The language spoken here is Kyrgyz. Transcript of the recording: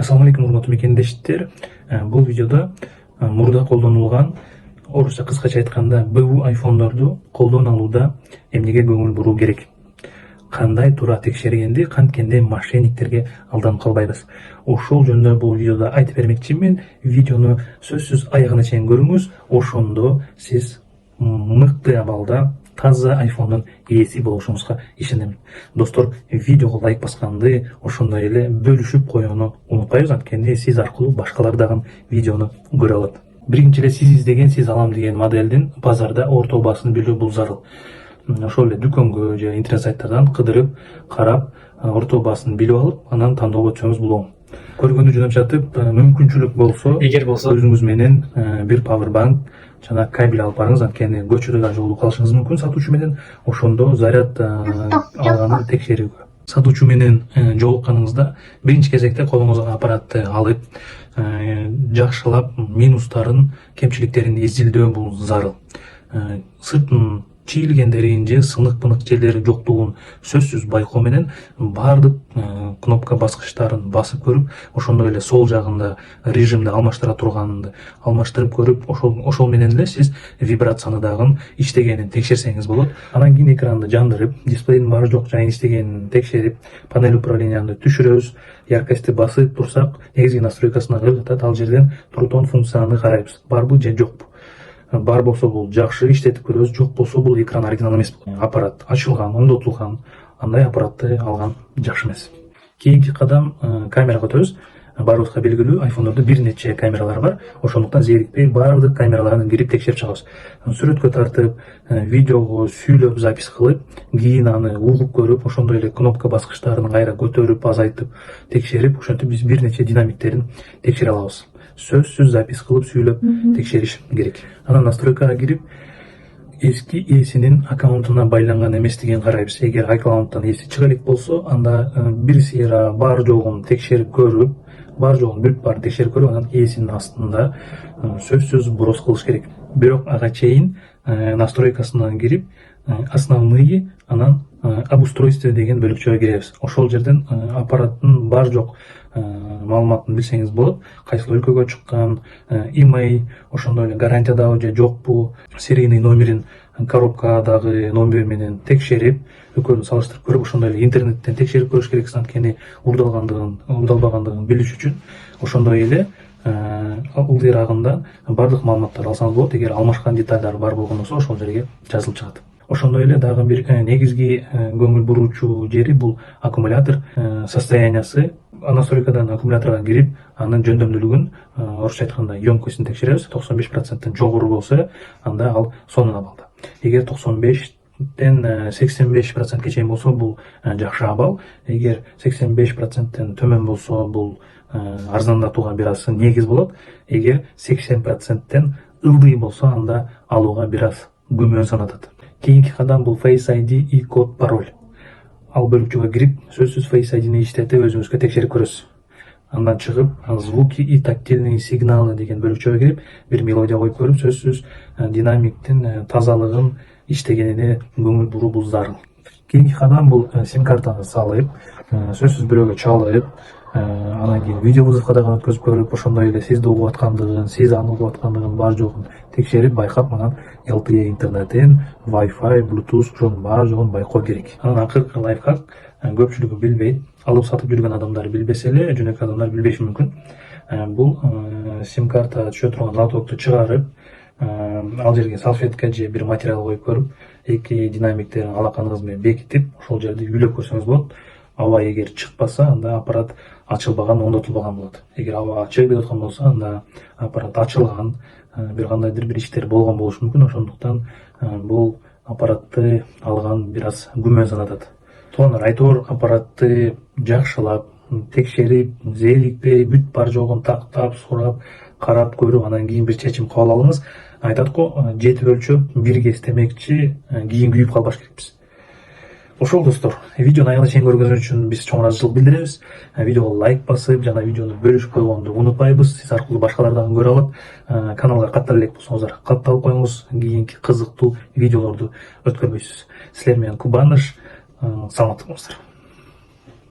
Assalamu алейкум, урматтуу мекендештер. Бул видеодо мурда колдонулган, орусча кыскача айтканда БУ айфондорду колдон алууда эмнеге көңүл буруу керек? Кандай туура текшергенди, канткенде мошенниктерге алданып калбайбыз. Ошол жөнүндө бул видеодо айтып бермекчимин. Видеону сөзсүз аягына чейин көрүңүз. Ошондо сиз мыкты абалда таза айфондун ээси болушуңузга ишенем. Достор, видеого лайк басканды, ошондой эле бөлүшүп коюуну унутпайбыз, анткени сиз аркылуу башкалар дагы видеону көрө алат. Биринчи эле сиз издеген, сиз алам деген моделдин базарда орто баасын билүү бул зарыл. Ошол эле дүкөнгө же интернет сайттардан кыдырып, карап, орто баасын билип алып, анан тандоого өтсөңүз бул оң. Көргөндү жөнөп жатып, мүмкүнчүлүк болсо, эгер болсо өзүңүз менен бир powerbank жана кабель алып барыңыз, анткени көчөдө да жолугуп калышыңыз мүмкүн сатуучу менен. Ошондо заряд алганын текшерүүгө. Сатуучу менен жолукканыңызда биринчи кезекте колуңузга аппаратты алып, жакшылап минустарын, кемчиликтерин изилдөө бул зарыл. Сыртын чийилгендерин же сынык-пынык жерлери жоктугун сөзсүз байкоо менен баардык кнопка баскычтарын басып көрүп, ошондой эле сол жагында режимди алмаштыра турганды алмаштырып көрүп, ошол менен эле сиз вибрацияны дагы иштегенин текшерсеңиз болот. Анан кийин экранды жандырып, дисплейдин бар жок жайын иштегенин текшерип, панель управленияны түшүрөбүз. Яркостьти басып турсак, негизги настройкасына кыргытат, ал жерден трутон функцияны карайбыз. Барбы же жокпу? Бар болсо бул жакшы иштетип көрөбүз, жок болсо бул экран оригинал эмес. Аппарат ачылган, оңдотулган, андай аппаратты алган жакшы эмес. Кийинки кадам камерага өтөбүз. Баарыбызга белгилүү, айфондордо бир нече камералар бар. Ошондуктан зерикпей баардык камераларын кирип текшерип чыгабыз. Сүрөткө тартып, видеого сүйлөп запись кылып, кийин аны угуп көрүп, ошондой эле кнопка баскычтарын кайра көтөрүп, азайтып, текшерип, ошентип биз бир нече динамиктерин текшере алабыз. Сөзсүз запись кылып, сүйлөп текшериш керек. Анан настройкага кирип, эски ээсинин аккаунтуна байланган эместигин карайбыз. Эгер аккаунттан ээси чыга элек болсо, анда бир сыйра бар жогун текшерип көрүп, бар жогун бүт баарын текшерип көрүп, анан ээсинин астында сөзсүз броз кылыш керек. Бирок ага чейин настройкасына кирип, основные, анан обустройство деген бөлүкчөгө киребиз. Ошол жерден аппараттын бар жок маалыматын билсеңиз болот. Кайсыл өлкөгө чыккан, имей, ошондой эле гарантиядабы же жокпу, серийный номерин, коробкадагы номер менен текшерип, экөөнү салыштырып көрүп, ошондой эле интернеттен текшерип көрүш керексиз, анткени урдалбагандыгын билиш үчүн. Ошондой эле ылдыйрагында бардык маалыматтарды алсаңыз болот. Эгер алмашкан детальдар бар болгон болсо, ошол жерге жазылып чыгат. Ошондой эле дагы бир негизги көңүл буруучу жери бул аккумулятор состояниясы. Настройкадан аккумуляторго кирип, анын жөндөмдүүлүгүн, орусча айтканда емкостун текшеребиз. 95%тен жогору болсо, анда ал сонун абалда. Эгер 95-тен 85%ке чейин болсо, бул жакшы абал. Эгер 85%тен төмөн болсо, бул арзандатууга бир аз негиз болот. Эгер 80%тен ылдый болсо, анда алууга бир аз күмөн санатат. Кийинки кадам бул Face ID и код пароль. Ал бөлүкчөгө кирип, сөзсүз Face ID-ни иштетип, өзүңүзгө текшерип көрөсүз. Андан чыгып, звуки и тактильные сигналы деген бөлүкчөгө кирип, бир мелодия коюп көрүп, сөзсүз динамиктин тазалыгын иштегенине көңүл буруу бул зарыл. Кийинки кадам бул сим картаны салып, сөзсүз бирөөгө чалып, анан кийин видео вызовко дагы өткөзүп көрүп, ошондой эле сизди угуп аткандыгын, сиз аны угуп аткандыгын бар жогун текшерип, байкап, анан LTE интернетин, Wi-Fi, Bluetooth ошонун бар жогун байкоо керек. Анан акыркы лайфхак, көпчүлүгү билбейт, алып сатып жүргөн адамдар билбесе эле, жөнөкөй адамдар билбеши мүмкүн. Бул сим карта түшө турган лотокту чыгарып, ал жерге салфетка же бир материал коюп көрүп, эки динамиктерин алаканыңыз менен бекитип, ошол жерди үйлөп көрсөңүз болот. Аба эгер чыкпаса, анда аппарат ачылбаган, оңдотулбаган болот. Эгер аба чыгып жаткан болсо, анда аппарат ачылган, бир кандайдыр бир иштер болгон болушу мүмкүн. Ошондуктан бул аппаратты алган бир аз күмөн санатат. Туугандар, айтор аппаратты жакшылап, текшерип, зерикпей, бүт бар жогун тактап, сурап, карап көрүп, анан кийин бир чечим кабыл алыңыз. Айтат го, жетип өлчөп, бирге истемекчи, кийин күйүп калбаш керекпиз. Ошол достор, видеону аягына чейин көргөнүңүз үчүн биз чоң ыраазычылык билдиребиз. Видеого лайк басып, жана видеону бөлүшүп койгонду унутпайбыз. Сиз аркылуу башкалар дагы көрө алат. Каналга каттала элек болсоңуздар, катталып коюңуз. Кийинки кызыктуу видеолорду өткөрбөйсүз. Силер менен Кубаныш, саламатта болуңуздар.